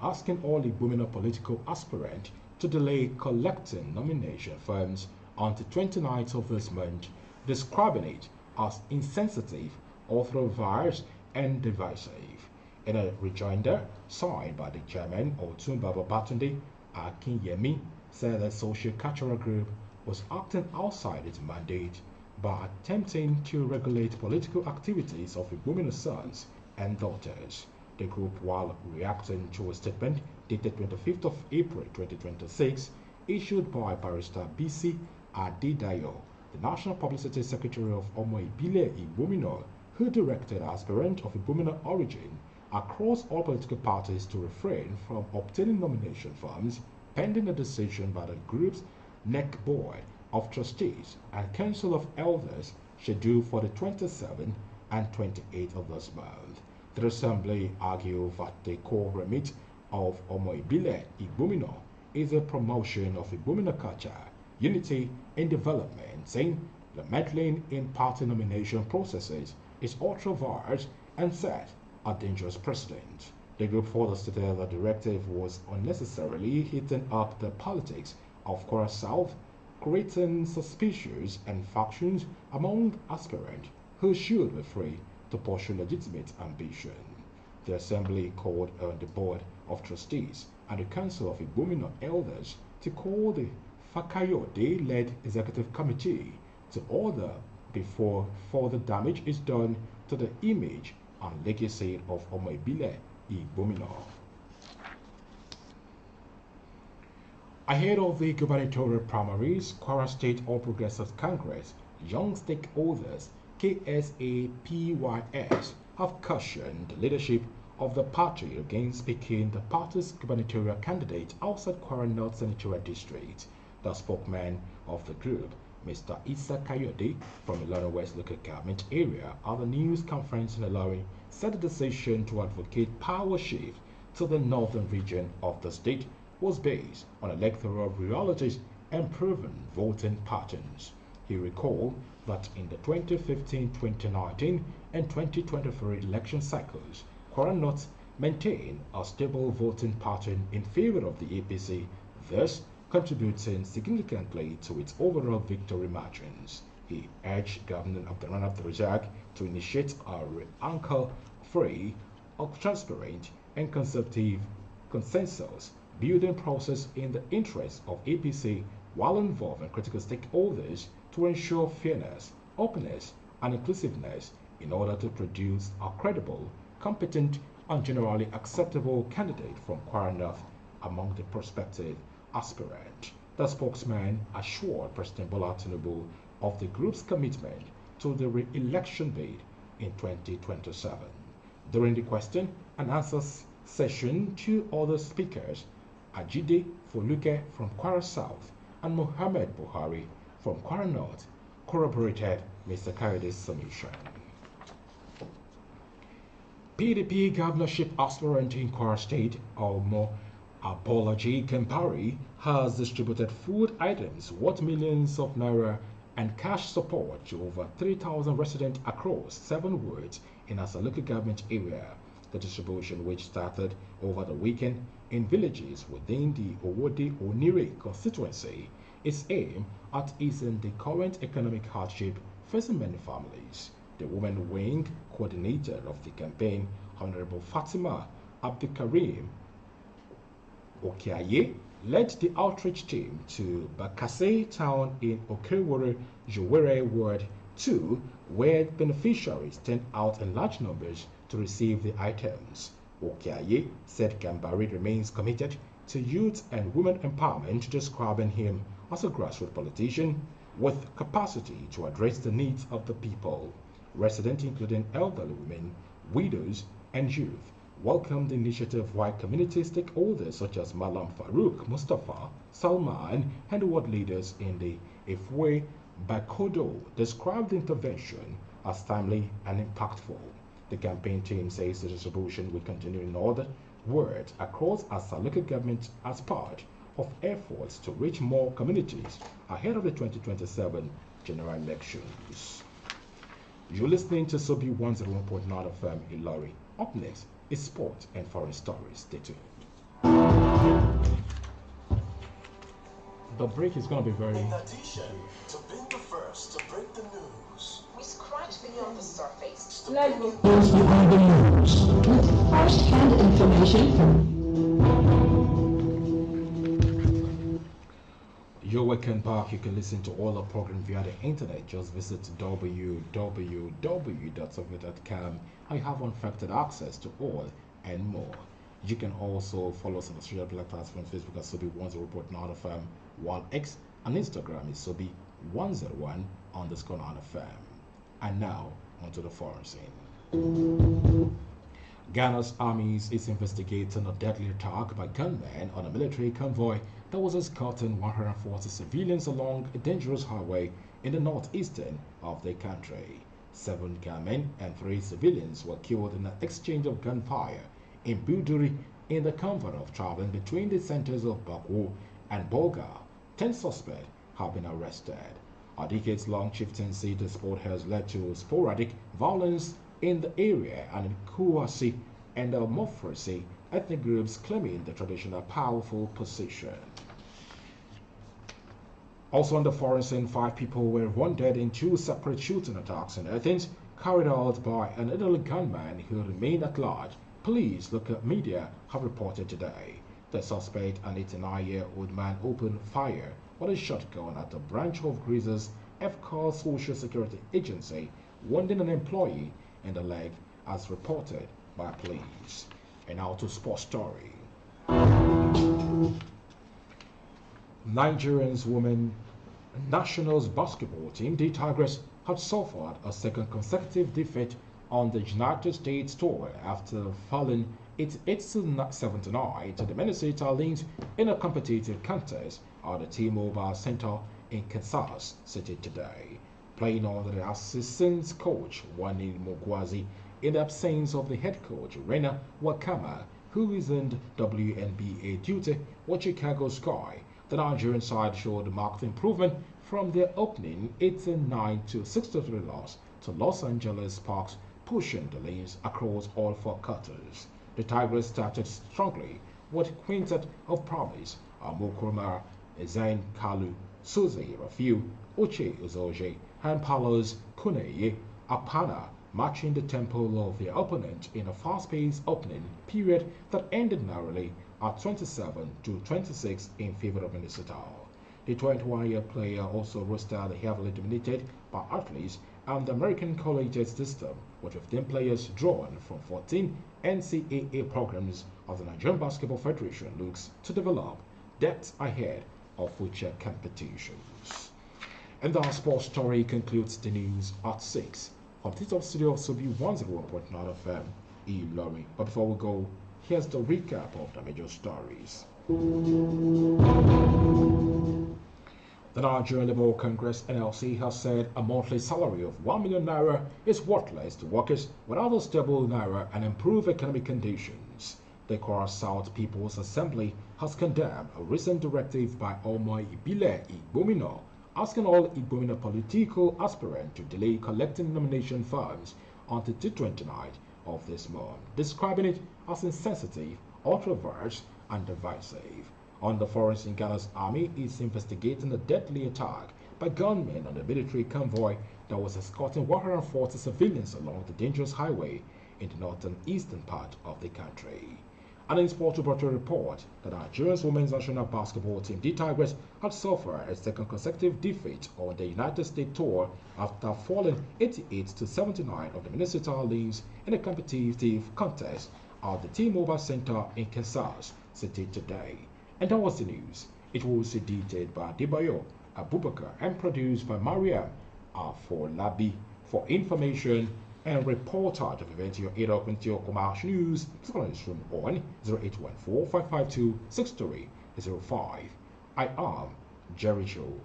asking all Igbumina political aspirants to delay collecting nomination forms until 29th of this month, describing it as insensitive, ultra-vires, and divisive. In a rejoinder signed by the chairman Otumba Babatunde, Akinyemi said the social cultural group was acting outside its mandate by attempting to regulate political activities of Igbumina sons and daughters. The group, while reacting to a statement dated 25th of April 2026, issued by Barrister BC Adedayo, the National Publicity Secretary of Omo Ibile Igbumina, who directed aspirants of Igbumina origin across all political parties to refrain from obtaining nomination forms pending a decision by the group's NEC Board of Trustees and Council of Elders scheduled for the 27th and 28th of this month. The Assembly argued that the core remit of Omo Ibile Igbumina is a promotion of Igbumina culture, unity, and development, saying the meddling in party nomination processes is ultra-vires and set a dangerous precedent. The group further stated the directive was unnecessarily heating up the politics of Kwara South, creating suspicions and factions among aspirants who should be free to pursue legitimate ambition. The Assembly called on the Board of Trustees and the Council of Igbumina Elders to call the Fakayode-led Executive Committee to order before further damage is done to the image and legacy of Omo Ibile Igbumina. Ahead of the gubernatorial primaries, Kwara State All Progressives Congress Young Stakeholders KSAPYS have cautioned the leadership of the party against picking the party's gubernatorial candidate outside Kwara North Senatorial District. The spokesman of the group, Mr. Issa Kayode from Ilorin West Local Government Area at the news conference in Ilorin, said the decision to advocate power shift to the northern region of the state was based on electoral realities and proven voting patterns. He recalled that in the 2015, 2019, and 2023 election cycles, Kwara North maintained a stable voting pattern in favor of the APC, thus contributing significantly to its overall victory margins. He urged Governor Abdurrahman Abdurrazak to initiate a rancor-free, transparent, and consultative consensus building process in the interest of APC while involving critical stakeholders to ensure fairness, openness, and inclusiveness in order to produce a credible, competent, and generally acceptable candidate from Kwara North among the prospective aspirants. The spokesman assured President Bola Tinubu of the group's commitment to the re-election bid in 2027. During the question and answer session, two other speakers, Ajide Foluke from Kwara South and Mohammed Buhari from Kwara North, corroborated Mr. Kayode's submission. PDP governorship aspirant in Kwara State, Omo Abolaji Kempari, has distributed food items worth millions of naira and cash support to over 3,000 residents across 7 wards in Asa local government area. The distribution, which started over the weekend in villages within the Owode Onire constituency, is aimed at easing the current economic hardship facing many families. The women wing coordinator of the campaign, Honorable Fatima Abdulkarim Okiaye, led the outreach team to Bakase town in Okewore Jowere Ward 2, where beneficiaries turned out in large numbers to receive the items. Okiaye said Gambari remains committed to youth and women empowerment, describing him as a grassroots politician with capacity to address the needs of the people. Residents, including elderly women, widows, and youth, welcomed the initiative, while community stakeholders such as Malam Farouk Mustafa, Salman, and ward leaders in the Ifwe Bakodo described the intervention as timely and impactful. The campaign team says the distribution will continue in other wards across Asa local government as part of efforts to reach more communities ahead of the 2027 general elections. You're listening to Sobi 101.9 FM Ilori. Up next is sport and foreign stories. Stay tuned. The break is going to be very. In addition to being the first to break the news, we scratch beyond the surface. Let's go. You are the news with first-hand information. You're welcome back. You can listen to all the program via the internet. Just visit www.sofit.com. I have unfettered access to all and more. You can also follow us on the social media platforms, Facebook at Sobi10.9FM, while X and Instagram is Sobi101_9FM. And now, onto the foreign scene. Ghana's armies is investigating a deadly attack by gunmen on a military convoy that was escorting 140 civilians along a dangerous highway in the northeastern of the country. 7 gunmen and 3 civilians were killed in an exchange of gunfire in Buduri in the convoy of traveling between the centers of Baku and Bolga. 10 suspects have been arrested. A decades-long chieftaincy dispute has led to sporadic violence in the area and in Kuwasi and the Mofrasi ethnic groups claiming the traditional powerful position. Also on the foreign scene, 5 people were wounded in 2 separate shooting attacks in Athens carried out by an elderly gunman who remained at large, police local media have reported today. The suspect, an 89-year-old man, opened fire with a shotgun at a branch of Greece's EFCA Social Security Agency, wounding an employee in the leg as reported by police. And now to sports story. Nigeria's women national basketball team, the Tigers, had suffered a second consecutive defeat on the United States tour after falling 8-79 to the Minnesota Lynx in a competitive contest at the T-Mobile Center in Kansas City today. Playing under the assistant coach Wani Mogwazi in the absence of the head coach Rena Wakama, who is in WNBA duty with Chicago Sky, the Nigerian side showed marked improvement from their opening 89-63 loss to Los Angeles Sparks, pushing the Lynx across all 4 quarters. The Tigers started strongly with quintet of promise: Amokurma, Zain Kalu, Suzy Rafiu, Uche Uzoje, and Palos Kuneye Apana, matching the tempo of their opponent in a fast-paced opening period that ended narrowly at 27-26 in favor of Minnesota. The 21-year player also rostered heavily dominated by athletes and the American collegiate system, with 15 players drawn from 14 NCAA programs of the Nigerian Basketball Federation looks to develop depth ahead of future competitions. And our sports story concludes the news at 6. From the top studio of Sobi 101.9 FM, Ilorin. But before we go, here's the recap of the major stories. The Nigerian Labour Congress (NLC) has said a monthly salary of 1 million naira is worthless to workers without a stable naira and improved economic conditions. The Kwara South People's Assembly has condemned a recent directive by Omar Ibile Igbomina, asking all Igbomina political aspirants to delay collecting nomination forms until the 29th of this month, describing it as insensitive, ultra-vires, and divisive. On the foreign scene, Ghana's army is investigating a deadly attack by gunmen on a military convoy that was escorting 140 civilians along the dangerous highway in the northern eastern part of the country. And in sport reporter report that Nigeria's women's national basketball team, the Tigers, had suffered a second consecutive defeat on the United States tour after falling 88-79 of the Minnesota Lynx in a competitive contest at the T-Mobile Center in Kansas City today. And that was the news. It was edited by Debayo Abubakar and produced by Mariam Afolabi. For information and reportage of events your Era Quintio Comash News, please call us from on 0814-552-6305. I am Jerry Joe.